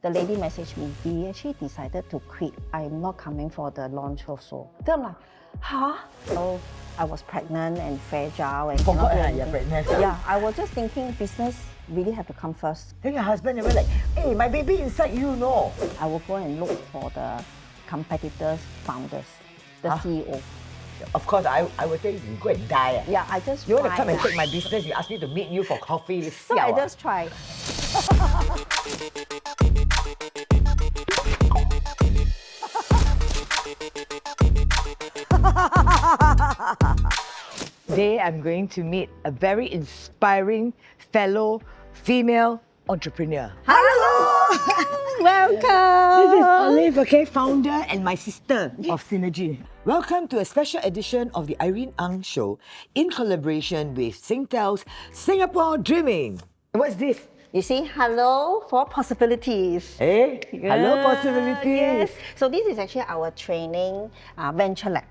The lady messaged me, we actually decided to quit. I'm not coming for the launch also. Then I'm like, huh? So I was pregnant and fragile and Forgot cannot do you're anything. pregnant. Yeah, I was just thinking business really have to come first. Then your husband never like, hey, my baby inside you, no. I will go and look for the competitors, founders, the CEO. Of course, I would say you go and die. Yeah, I just You want to tried come and that. take my business, you ask me to meet you for coffee. So I just tried. Today, I'm going to meet a very inspiring fellow female entrepreneur. Hello! Welcome! This is Olive, okay, founder and my sister of Synagie. Welcome to a special edition of the Irene Ang Show in collaboration with Singtel's Singapore Dreamin. What's this? You see, hello for possibilities. Hey, hello Yeah, possibilities. Yes. So this is actually our training venture lab.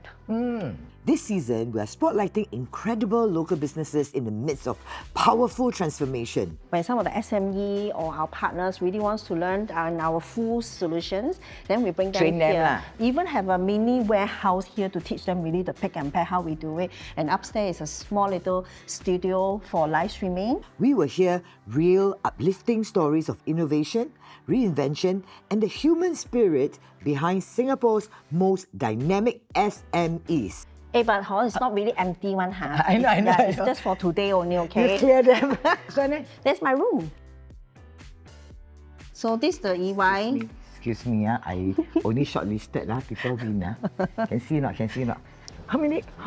This season, we are spotlighting incredible local businesses in the midst of powerful transformation. When some of the SME or our partners really wants to learn our full solutions, then we bring them Train them here. lah. Even have a mini warehouse here to teach them really the pick and pack, how we do it. And upstairs is a small little studio for live streaming. We will hear real uplifting stories of innovation, reinvention, and the human spirit behind Singapore's most dynamic SMEs. Hey, but it's not really empty one, huh? I know, I know, Yeah, I it's know. just for today only, okay? You clear them. That's my room. So this is the EY. Excuse me, I only shortlisted people win. Can see not? Can see not? How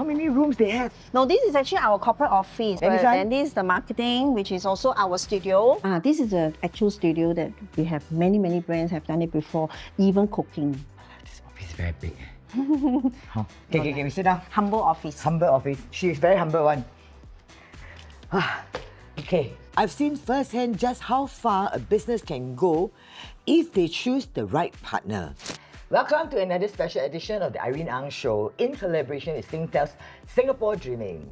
many rooms they have? No, this is actually our corporate office. And this one? And this is the marketing, which is also our studio. This is the actual studio that we have many brands have done it before, even cooking. This office is very big. Okay, we sit down. Humble office. Humble office. She is very humble one. Okay. I've seen firsthand just how far a business can go if they choose the right partner. Welcome to another special edition of the Irene Ang Show in collaboration with Singtel's Singapore Dreamin.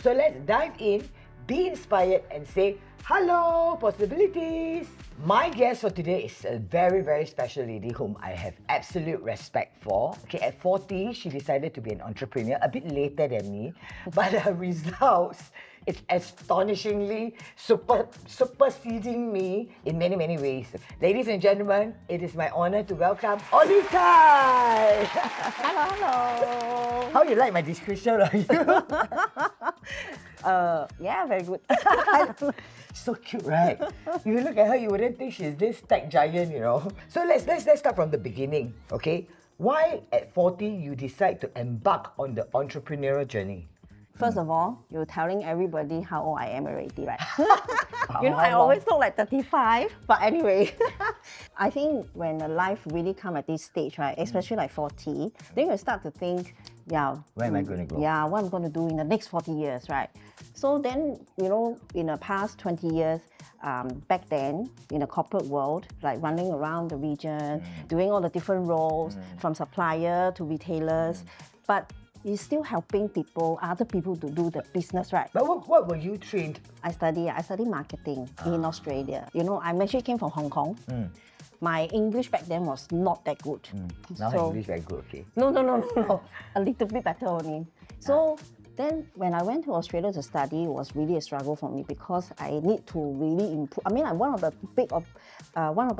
So let's dive in, be inspired and say, hello, possibilities! My guest for today is a very special lady whom I have absolute respect for. Okay, at 40, she decided to be an entrepreneur, a bit later than me, but her results is astonishingly superseding me in many ways. Ladies and gentlemen, it is my honor to welcome Olive Tai! Hello. How you like my description of you? Yeah, very good. So cute, right? If you look at her, you wouldn't think she's this tech giant, you know. So let's start from the beginning, okay? Why at 40 you decide to embark on the entrepreneurial journey? First of all, you're telling everybody how old I am already, right? You know, How I long? always look like 35, but anyway. I think when the life really come at this stage, right, especially like 40, then you start to think, Where am I gonna go? Yeah, what I'm going to do in the next 40 years, right? So then, you know, in the past 20 years, back then, in the corporate world, like running around the region, doing all the different roles, from supplier to retailers, but you're still helping other people to do the business, right? But what were you trained? I study marketing in Australia. You know, I actually came from Hong Kong. My English back then was not that good. Now So- English very good, okay? No. A little bit better only. So then when I went to Australia to study, it was really a struggle for me because I need to really improve. I mean, one of the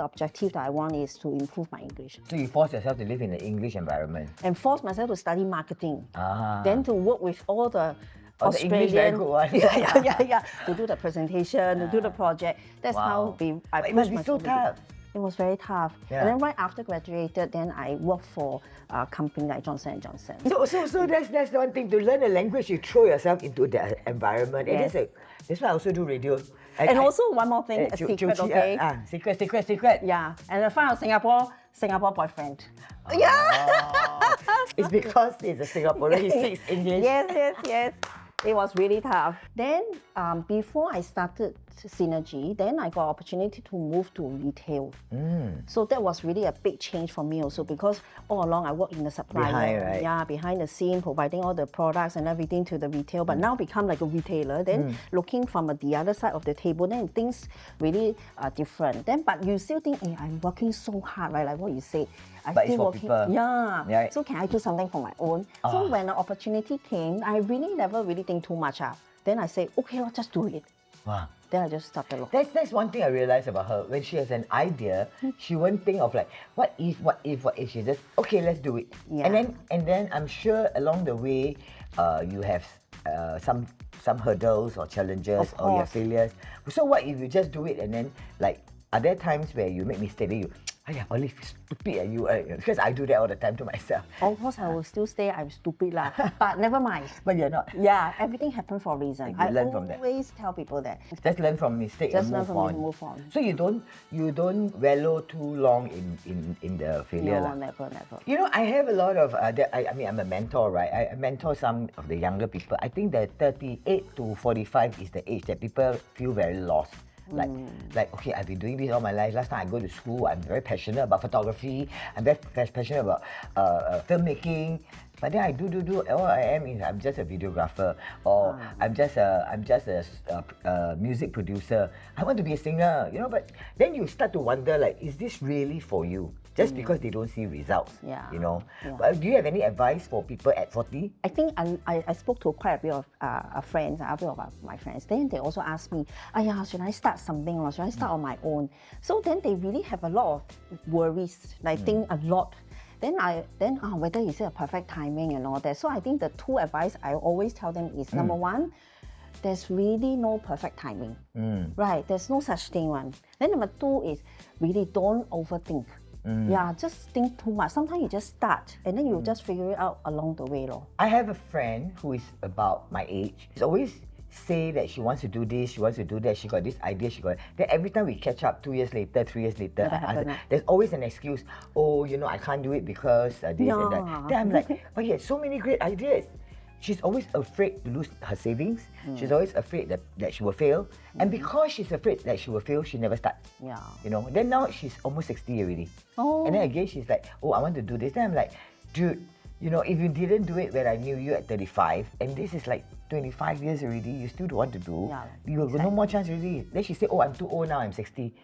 objectives that I want is to improve my English So you force yourself to live in an English environment. and force myself to study marketing. Ah. Then to work with all the Oh, the Australian, English very good one. yeah, to do the presentation, to do the project. That's how I But it pushed must be so myself. tough. It was very tough. Yeah. And then right after graduated, then I worked for a company like Johnson & Johnson. So that's the one thing. To learn a language, you throw yourself into the environment. Yes. That's why I also do radio. And also one more thing, a secret, okay? Secret. Yeah, and I found a Singapore boyfriend. It's because he's a Singaporean, he speaks English. Yes. It was really tough. Then before I started Synagie, then I got opportunity to move to retail. So that was really a big change for me also, because all along I worked in the supply Behind, right? Yeah, behind the scene, providing all the products and everything to the retail, but now become like a retailer, then looking from the other side of the table, then things really are different. Then, but you still think, hey, I'm working so hard, right? Like what you said. But it's for people. Yeah. Right. So can I do something for my own? So when the opportunity came, I really never really think too much. Then I say, okay, I'll just do it. Wow. Then I just started looking. That's one thing I realized about her. When she has an idea, she won't think of like, what if. She just, okay, let's do it. Yeah. And then I'm sure along the way, you have some hurdles or challenges or your failures. So what if you just do it and then like, are there times where you make mistakes and you, Olive, stupid are you? Because I do that all the time to myself. Of course, I will still say I'm stupid lah, but never mind. But you're not. Yeah, everything happens for a reason. You learn from that. I always tell people that. Just learn from mistakes and move on. So you don't wallow too long in the failure. No, never. You know, I have a lot of, I mean, I'm a mentor, right? I mentor some of the younger people. I think that 38 to 45 is the age that people feel very lost. Like, okay, I've been doing this all my life. Last time I go to school, I'm very passionate about photography. I'm very passionate about filmmaking. But then I do. All I am is I'm just a videographer, or I'm just a music producer. I want to be a singer, you know. But then you start to wonder, like, is this really for you? Just because they don't see results, you know. But do you have any advice for people at 40? I think I spoke to quite a bit of friends, a bit of my friends. Then they also asked me, should I start something or should I start on my own? So then they really have a lot of worries, like think a lot. Then whether is it a perfect timing and all that. So I think the two advice I always tell them is number one, there's really no perfect timing, right? There's no such thing one. Then number two is really don't overthink. Yeah, just think too much. Sometimes you just start and then you just figure it out along the way. I have a friend who is about my age. She's always say that she wants to do this, she wants to do that, she got this idea, then every time we catch up 2 years later, 3 years later, there's always an excuse. Oh, you know, I can't do it because this and that. Then I'm like, but he has so many great ideas. She's always afraid to lose her savings. She's always afraid that she will fail. And because she's afraid that she will fail, she never starts. Yeah. You know, then now she's almost 60 already. Oh. And then again, she's like, oh, I want to do this. Then I'm like, dude, you know, if you didn't do it when I knew you at 35, and this is like 25 years already, you still don't want to do, you have no more chance already. Then she said, oh, I'm too old now, I'm 60.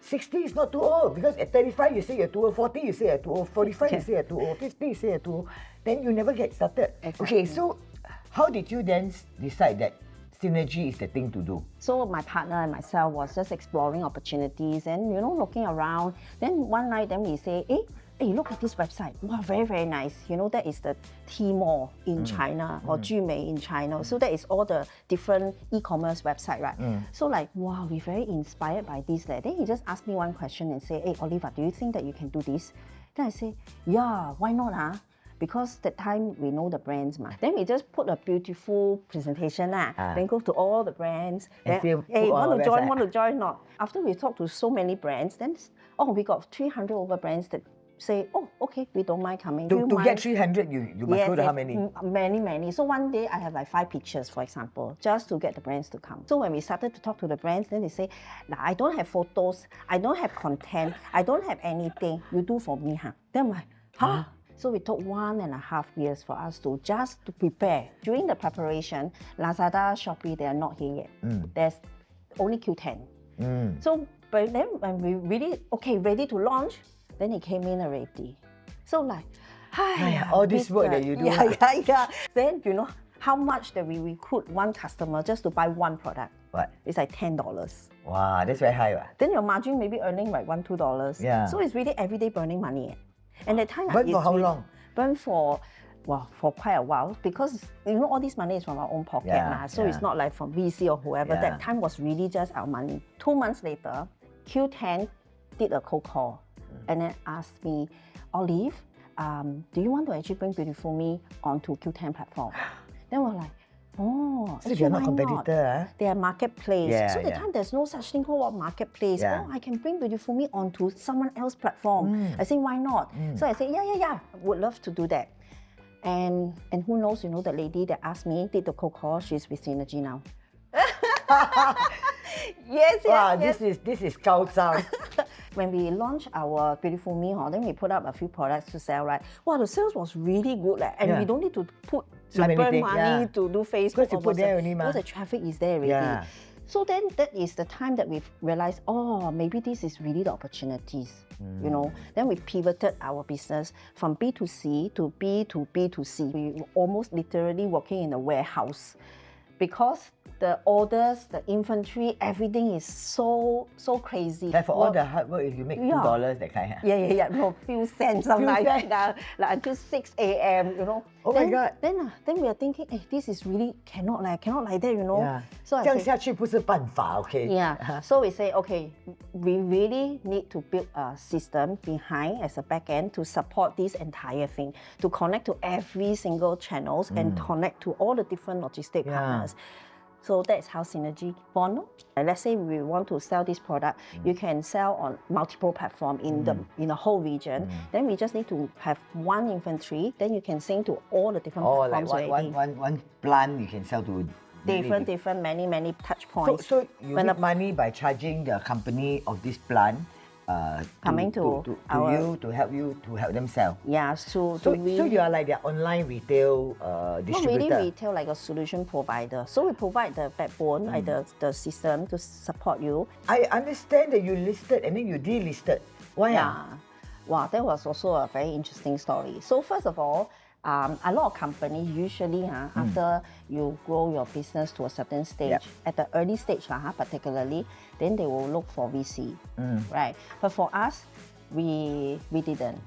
60 is not too old, because at 35 you say you're too old, 40 you say you're too old, 45 you say you're too old, 50 you say you're too old. Then you never get started. Exactly. Okay, so how did you then decide that Synagie is the thing to do? So my partner and myself was just exploring opportunities and, you know, looking around. Then one night, then we say, hey, look at this website. Wow, very, very nice. You know, that is the Tmall in China or Dreamin in China. So that is all the different e-commerce website, right? So like, wow, we're very inspired by this. Then he just asked me one question and say, hey, Oliver, do you think that you can do this? Then I say, yeah, why not? Because that time we know the brands. Then we just put a beautiful presentation. Then go to all the brands. Then, hey, want to join, not. After we talked to so many brands, then, we got 300 over brands that say, oh, okay, we don't mind coming. To get 300, you must go to how many? Many. So one day I have like 5 pictures, for example, just to get the brands to come. So when we started to talk to the brands, then they say, I don't have photos, I don't have content, I don't have anything, you do for me. Then I'm like, huh? So we took 1.5 years for us to just to prepare. During the preparation, Lazada, Shopee, they are not here yet. There's only Q10. So but then when we really, ready to launch, then it came in already. So like, all this work that you do. Yeah. Then you know how much that we recruit one customer just to buy one product. What? It's like $10. Wow, that's very high. Then your margin may be earning like $1, $2. Yeah. So it's really everyday burning money. And the time burn for how long? Burn for quite a while, because you know all this money is from our own pocket. So it's not like from VC or whoever. That time was really just our money. 2 months later, Q10 did a cold call and then asked me, Olive, do you want to actually bring Beautiful Me onto Q10 platform? Then we're like, oh, so you're not competitor, They are marketplace. So the time there's no such thing called marketplace. Oh, I can bring Beautiful Me onto someone else's platform. I say, why not? So I say, yeah, would love to do that. And who knows, you know, the lady that asked me, did the cold call, she's with Synagie now. Yes, Wow, yes. this is 高招. When we launched our Beautiful Me, then we put up a few products to sell, right? Wow, the sales was really good, and Yeah. we don't need to put So many burn things, money yeah. to do Facebook. Because you or put there WhatsApp, only, ma. because the traffic is there already. Yeah. So then that is the time that we've realized, oh, maybe this is really the opportunities, you know. Then we pivoted our business from B2C to B2B2C. We were almost literally working in a warehouse because the orders, the inventory, everything is so crazy. Like for all the hard work, if you make Yeah. $2, that kind. Yeah. No, few cents sometimes. cents. Like until 6 a.m., you know. Oh my God. Then we are thinking, hey, this is really cannot like that, you know. Yeah. So I 这样 say, 下去不是办法, okay? yeah. So we say, okay, we really need to build a system behind as a back end to support this entire thing, to connect to every single channels and connect to all the different logistic partners. So that's how Synagie born. Let's say we want to sell this product, you can sell on multiple platforms in the whole region. Then we just need to have one inventory. Then you can sync to all the different Oh, like platforms already. one plant you can sell to Different, many touch points. So you make money by charging the company of this plant Coming to you to help them sell. Yeah, So you are like their online retail distributor. Not really retail, like a solution provider. So we provide the backbone, like the system to support you. I understand that you listed and then you delisted. Why? Yeah. Wow, that was also a very interesting story. So first of all, a lot of companies usually after you grow your business to a certain stage, at the early stage particularly, then they will look for VC, right? But for us, we didn't.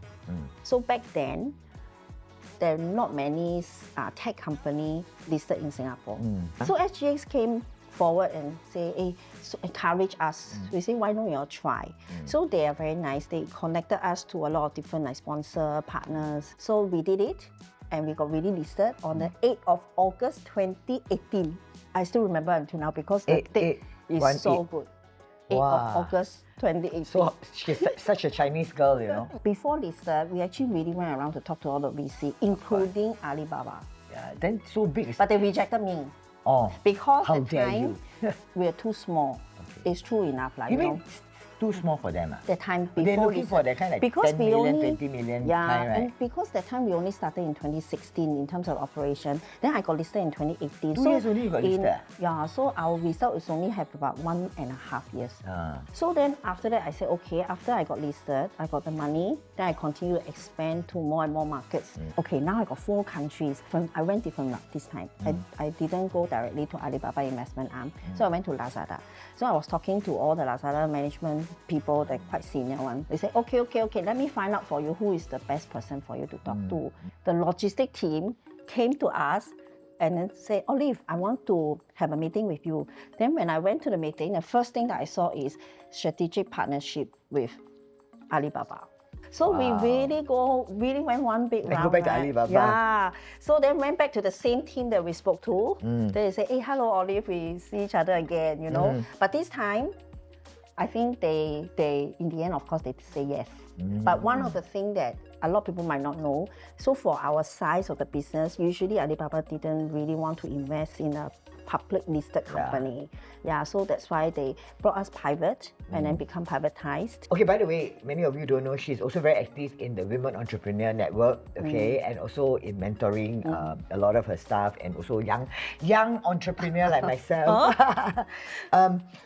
So back then, there are not many tech company listed in Singapore. So SGX came forward and say, hey, so encourage us. We say, why don't you all try? So they are very nice. They connected us to a lot of different sponsor partners. So we did it, and we got really listed on the 8th of August 2018. I still remember until now because the date is so good. 8th of August 2018. So she's such a Chinese girl, you know. Before listed, we actually really went around to talk to all the VC, including Alibaba. Yeah, then so big. But they rejected me. Oh, because how the dare time we are too small. It's true enough, like you you mean know. too small for them? The time before They're looking for that kind of like because 10 we million, only, 20 million yeah, kind, right? and because that time we only started in 2016 in terms of operation. Then I got listed in 2018. 2 years only you got listed? Yeah, so our result is only have about 1.5 years. So then after that I said, okay, after I got listed, I got the money, then I continue to expand to more and more markets. Okay, now I got 4 countries. I went different route this time. I didn't go directly to Alibaba investment arm. So I went to Lazada. So I was talking to all the Lazada management people, the quite senior one. They say, okay, let me find out for you who is the best person for you to talk to. The logistic team came to us and then said, Olive, I want to have a meeting with you. Then when I went to the meeting, the first thing that I saw is strategic partnership with Alibaba. So we really went one big round. Go back to Alibaba. Yeah. So then went back to the same team that we spoke to. Then they say, hey, hello, Olive, we see each other again, you know. But this time, I think they in the end, of course, they say yes. But one of the things that a lot of people might not know, so for our size of the business, usually Alibaba didn't really want to invest in a public listed company. Yeah, so that's why they brought us private and then become privatized. Okay, by the way, many of you don't know, she's also very active in the Women Entrepreneur Network, okay, and also in mentoring a lot of her staff and also young entrepreneur like myself.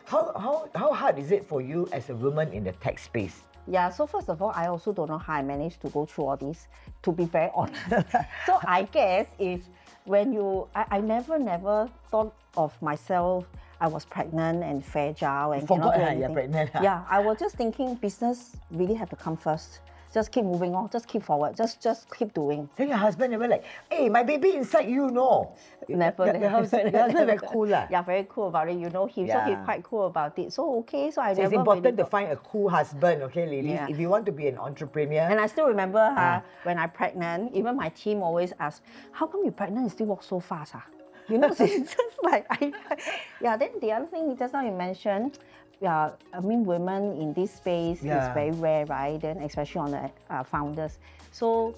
How hard is it for you as a woman in the tech space? Yeah, so first of all, I also don't know how I managed to go through all this, to be very honest. So I guess is when I never thought of myself, I was pregnant and fragile and cannot do anything. You're pregnant. Yeah, I was just thinking business really have to come first. Just keep moving on, just keep forward, just keep doing. Then your husband never like, hey, my baby inside you, no. Never. Your husband very cool. Yeah, very cool about it. You know him, so he's quite cool about it. So okay, so I never. It's important really to find a cool husband, okay, ladies? Yeah. If you want to be an entrepreneur. And I still remember when I'm pregnant, even my team always ask, how come you're pregnant and still walk so fast? You know, it's just like, then the other thing, just now you mentioned, I mean, women in this space is very rare, right? Then especially on the founders. So,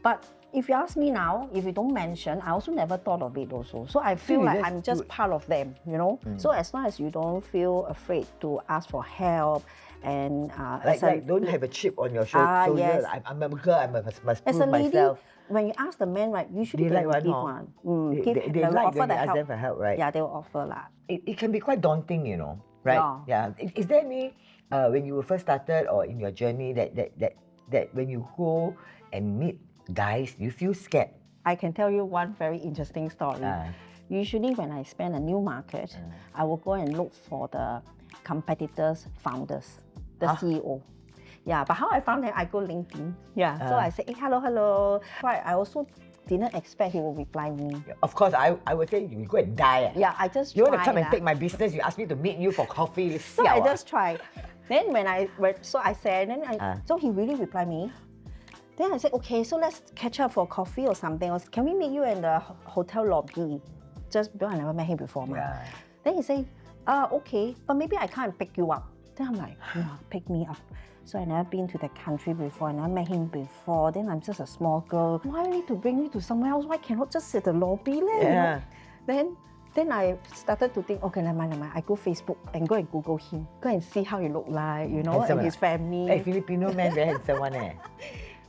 but if you ask me now, if you don't mention, I also never thought of it also. So I feel like I'm just part of them, you know. So as long as you don't feel afraid to ask for help and like don't have a chip on your shoulder. Yes. I'm a girl. I must as prove a lady, myself. when you ask the man, right, usually They they like will one, give hor? one. They will like offer when the you ask help. them for help, right? Yeah, they will offer lah. It can be quite daunting, you know, right? Yeah. Is there any when you first started or in your journey that when you go and meet guys, you feel scared? I can tell you one very interesting story. Usually when I spend a new market, I will go and look for the competitors' founders, the CEO. Yeah, but how I found them, I go LinkedIn. Yeah, so I say, hey, hello. I also didn't expect he would reply me. Of course, I would say you go and die. Yeah, I just You want to come and take my business, you ask me to meet you for coffee. So I just tried. Then so I said, so he really replied me. Then I said, okay, so let's catch up for coffee or something. Or can we meet you in the hotel lobby? Just because I never met him before. Yeah. Then he said, okay, but maybe I can't pick you up. Then I'm like, pick me up. So I never been to the country before, I never met him before. Then I'm just a small girl. Why you need to bring me to somewhere else? Why cannot just sit at the lobby? Yeah. You know? Then I started to think, okay, never mind. I go Facebook and go and Google him. Go and see how he look like, you know, handsome and his family. Hey, Filipino man, very handsome one eh.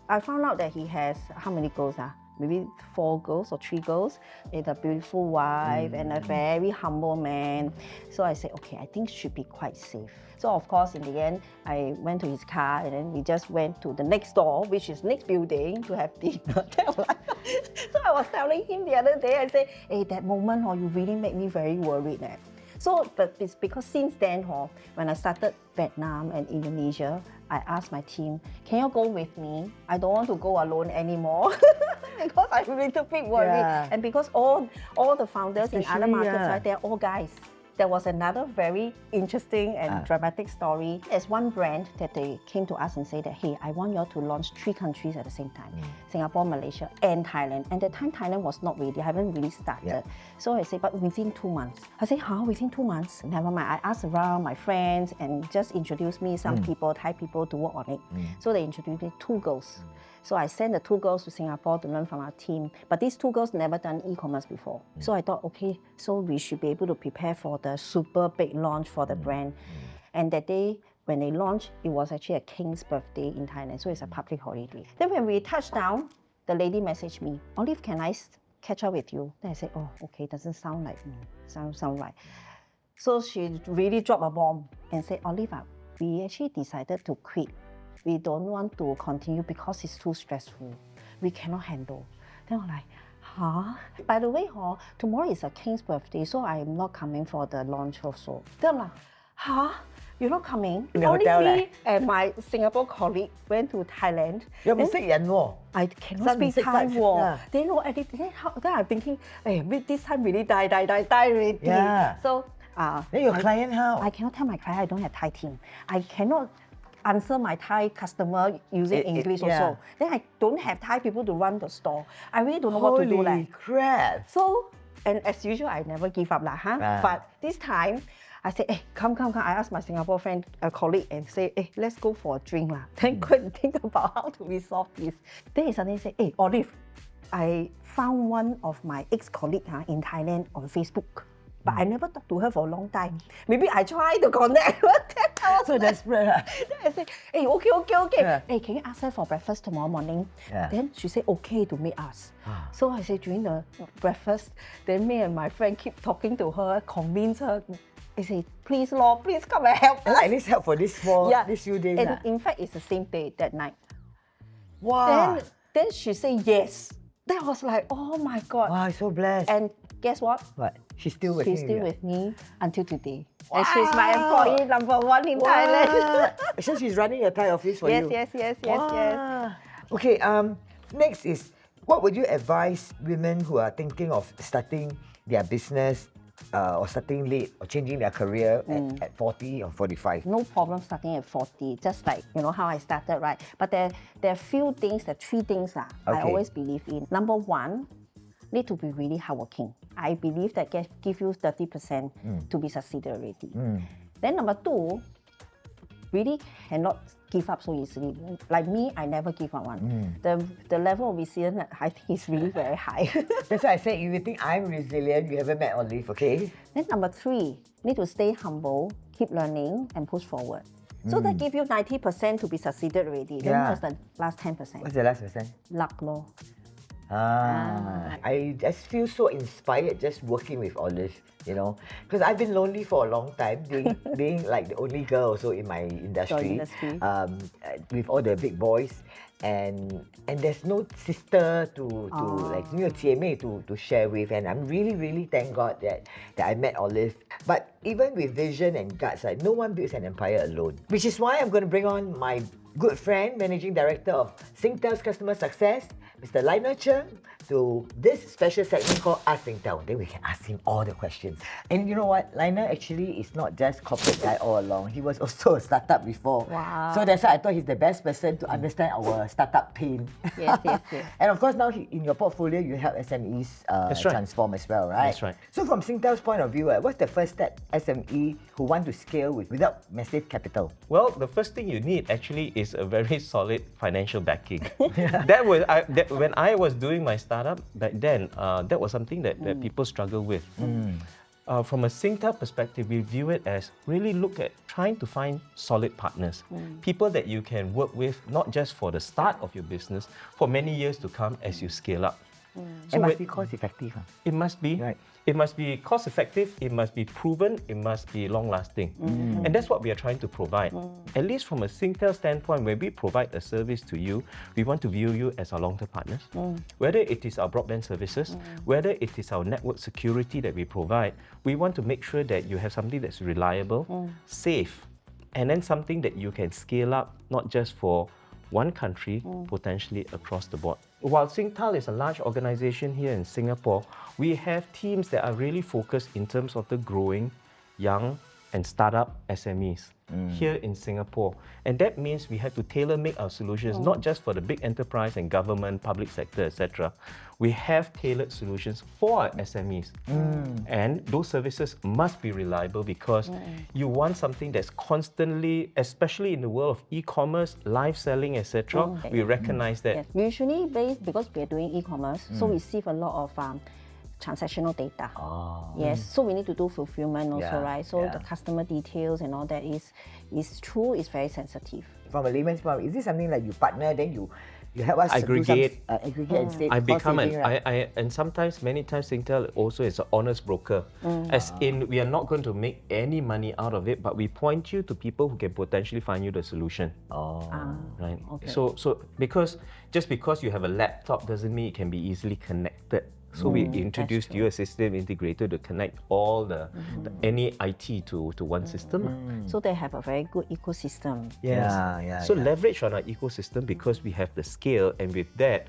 I found out that he has, how many girls? Maybe 4 girls or 3 girls, and a beautiful wife and a very humble man. So I said, okay, I think should be quite safe. So of course, in the end, I went to his car and then we just went to the next door, which is next building, to have dinner. So I was telling him the other day, I said, hey, that moment, you really made me very worried. So, but it's because since then, when I started Vietnam and Indonesia, I asked my team, can you go with me? I don't want to go alone anymore because I'm a little bit worried. Yeah. And because all the founders in other markets, yeah. they're all guys. There was another very interesting and dramatic story. There's one brand that they came to us and said that, hey, I want you all to launch 3 countries at the same time. Singapore, Malaysia, and Thailand. And at the time, Thailand was not ready. I haven't really started. Yeah. So I said, but within 2 months. I said, how? Within 2 months? Never mind. I asked around my friends and just introduced me some people, Thai people, to work on it. So they introduced me 2 girls. So I sent the 2 girls to Singapore to learn from our team. But these 2 girls never done e-commerce before. So I thought, okay, so we should be able to prepare for the super big launch for the brand. And that day, when they launched, it was actually a king's birthday in Thailand. So it's a public holiday. Then when we touched down, the lady messaged me, Olive, can I catch up with you? Then I said, oh, okay, doesn't sound like me. Sound right. So she really dropped a bomb and said, Olive, we actually decided to quit. We don't want to continue because it's too stressful. We cannot handle. Then I'm like, huh? By the way, tomorrow is a king's birthday, so I'm not coming for the launch also. Then I'm like, huh? You're not coming? Only me and my Singapore colleague went to Thailand. You're mistake I cannot speak Thai. They know everything. Then I'm thinking, hey, this time really die already. Yeah. So, then your client how? I cannot tell my client I don't have Thai team. I cannot answer my Thai customer using English also. Then I don't have Thai people to run the store. I really don't know what to do. Holy crap. So, and as usual, I never give up. But this time, I said, hey, come. I asked my Singapore friend, a colleague, and say, hey, let's go for a drink. Then go and think about how to resolve this. Then he suddenly said, hey, Olive, I found one of my ex-colleagues in Thailand on Facebook. But I never talked to her for a long time. Maybe I try to connect. So desperate. Then I said, hey, okay. Yeah. Hey, can you ask her for breakfast tomorrow morning? Yeah. Then she said, okay to meet us. So I said, during the breakfast, then me and my friend keep talking to her, convince her. I say, please, Lord, please come and help us. I need help for this few days. And in fact, it's the same day, that night. Wow. Then she said yes. That was like, oh my God. Wow, so blessed. And guess what? What? She's still with me until today. Wow. And she's my employee #1 in Thailand. So she's running a Thai office for you? Yes. Okay, next is, what would you advise women who are thinking of starting their business or starting late or changing their career at 40 or 45? No problem starting at 40, just like, how I started, right? But there are few things, there are 3 things I always believe in. Number 1, need to be really hardworking. I believe that give you 30% to be succeeded already. Then number 2, really cannot give up so easily. Like me, I never give up one. The level of resilience, I think, is really very high. That's why I said, if you think I'm resilient, you haven't met Olive, okay? Then number 3, need to stay humble, keep learning, and push forward. So that give you 90% to be succeeded already. Then what's the last 10%? What's the last percent? Luck, lor. I just feel so inspired just working with Olive, you know, because I've been lonely for a long time, being like the only girl also in my industry. With all the big boys, and there's no sister to like, you know, 姐妹 to share with, and I'm really thank God that I met Olive. But even with vision and guts, like, no one builds an empire alone, which is why I'm going to bring on my good friend, Managing Director of Singtel's Customer Success, Mr. Lionel Cheng, to this special segment called Ask Singtel. Then we can ask him all the questions. And you know what? Lionel actually is not just corporate guy all along. He was also a startup before. Wow. So that's why I thought he's the best person to understand our startup pain. Yes. And of course, now in your portfolio, you help SMEs transform as well, right? That's right. So from Singtel's point of view, what's the first step SME who want to scale without massive capital? Well, the first thing you need actually is a very solid financial backing. When I was doing my startup back then, that was something that people struggle with. From a Singtel perspective, we view it as really look at trying to find solid partners, people that you can work with, not just for the start of your business, for many years to come as you scale up. So it must be cost effective. It must be. Right. It must be cost effective, it must be proven, it must be long lasting. And that's what we are trying to provide. At least from a Singtel standpoint, when we provide a service to you, we want to view you as our long-term partners. Whether it is our broadband services, whether it is our network security that we provide, we want to make sure that you have something that's reliable, safe, and then something that you can scale up, not just for one country, potentially across the board. While Singtel is a large organization here in Singapore, we have teams that are really focused in terms of the growing, young, and startup SMEs here in Singapore. And that means we have to tailor-make our solutions, not just for the big enterprise and government, public sector, etc. We have tailored solutions for our SMEs. And those services must be reliable because you want something that's constantly, especially in the world of e-commerce, live selling, etc. We recognize that. Yes. Usually, because we are doing e-commerce, so we receive a lot of transactional data. Yes, so we need to do fulfillment also, right? So the customer details and all that is true, is very sensitive. From a layman's point, is this something like you partner, then you help us Aggregate. aggregate and save I cost become saving, right? and sometimes, many times, Singtel also is an honest broker. As in, we are not going to make any money out of it, but we point you to people who can potentially find you the solution. Right. Okay. So because you have a laptop doesn't mean it can be easily connected. So we introduced you a system integrator to connect all the any IT to one system. So they have a very good ecosystem. So leverage on our ecosystem because we have the scale, and with that,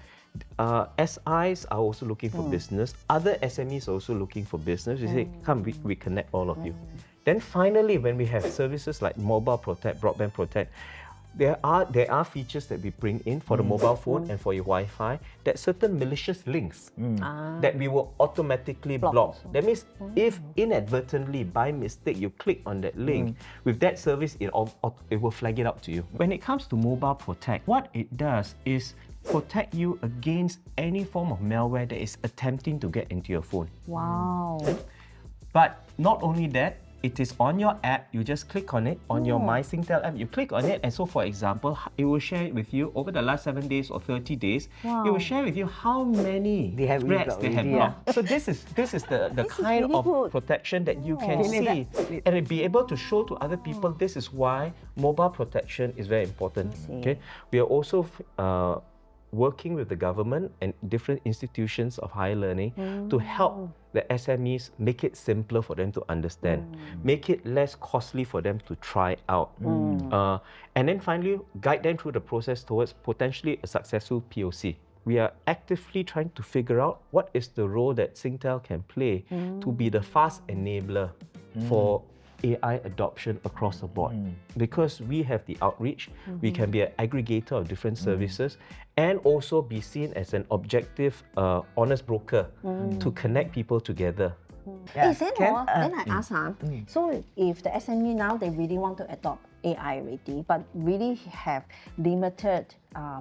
SIs are also looking for business. Other SMEs are also looking for business. We say, come, we connect all of you. Then finally, when we have services like Mobile Protect, Broadband Protect, there are features that we bring in for the mobile phone and for your Wi-Fi, that certain malicious links that we will automatically block. That means if inadvertently, by mistake, you click on that link, with that service, it will flag it out to you. When it comes to Mobile Protect, what it does is protect you against any form of malware that is attempting to get into your phone. Wow. But not only that, it is on your app. You just click on it on your My Singtel app. You click on it, and so, for example, it will share it with you over the last 7 days or 30 days. It will share with you how many threats they have blocked. So this is the kind really of good. protection that you can see and be able to show to other people. This is why mobile protection is very important. Okay, we are also working with the government and different institutions of higher learning to help the SMEs make it simpler for them to understand, make it less costly for them to try out, and then finally guide them through the process towards potentially a successful POC. We are actively trying to figure out what is the role that Singtel can play to be the fast enabler for AI adoption across the board. Because we have the outreach, we can be an aggregator of different services and also be seen as an objective, honest broker to connect people together. Then I ask, so if the SME now, they really want to adopt AI already, but really have limited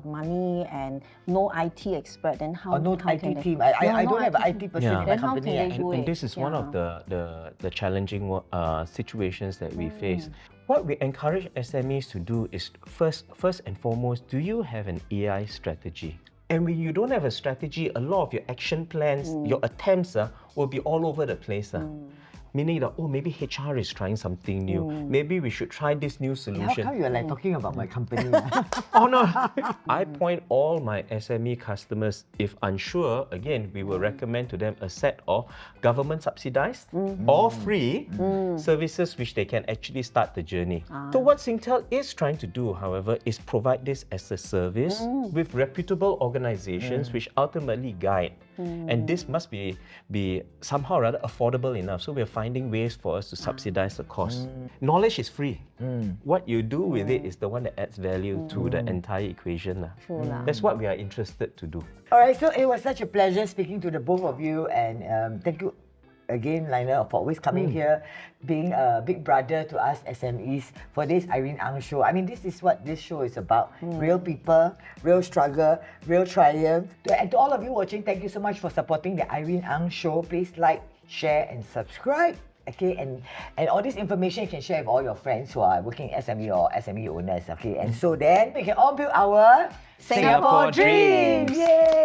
money and no IT expert, then how? Or no how can IT they- team. No, I no don't have an IT IT person Yeah. in my Then how company. can they eh. do And it? this is one of the challenging situations that we face. What we encourage SMEs to do is first and foremost, do you have an AI strategy? And when you don't have a strategy, a lot of your action plans, your attempts will be all over the place. Meaning that, oh, maybe HR is trying something new. Maybe we should try this new How solution. come you're like talking about my company? Oh no! I point all my SME customers, if unsure, again, we will recommend to them a set of government subsidized or free services which they can actually start the journey. So what Singtel is trying to do, however, is provide this as a service with reputable organizations which ultimately guide. And this must be somehow rather affordable enough. So we're finding ways for us to subsidize the cost. Knowledge is free. What you do with it is the one that adds value to the entire equation. True lah. That's what we are interested to do. All right, so it was such a pleasure speaking to the both of you, and thank you again, Lionel, for always coming here, being a big brother to us SMEs for this Irene Ang Show. I mean, this is what this show is about. Real people, real struggle, real triumph. And to all of you watching, thank you so much for supporting the Irene Ang Show. Please like, share and subscribe. Okay, and all this information you can share with all your friends who are working SME or SME owners. Okay, and so then we can all build our Singapore dream. dreams. Yay!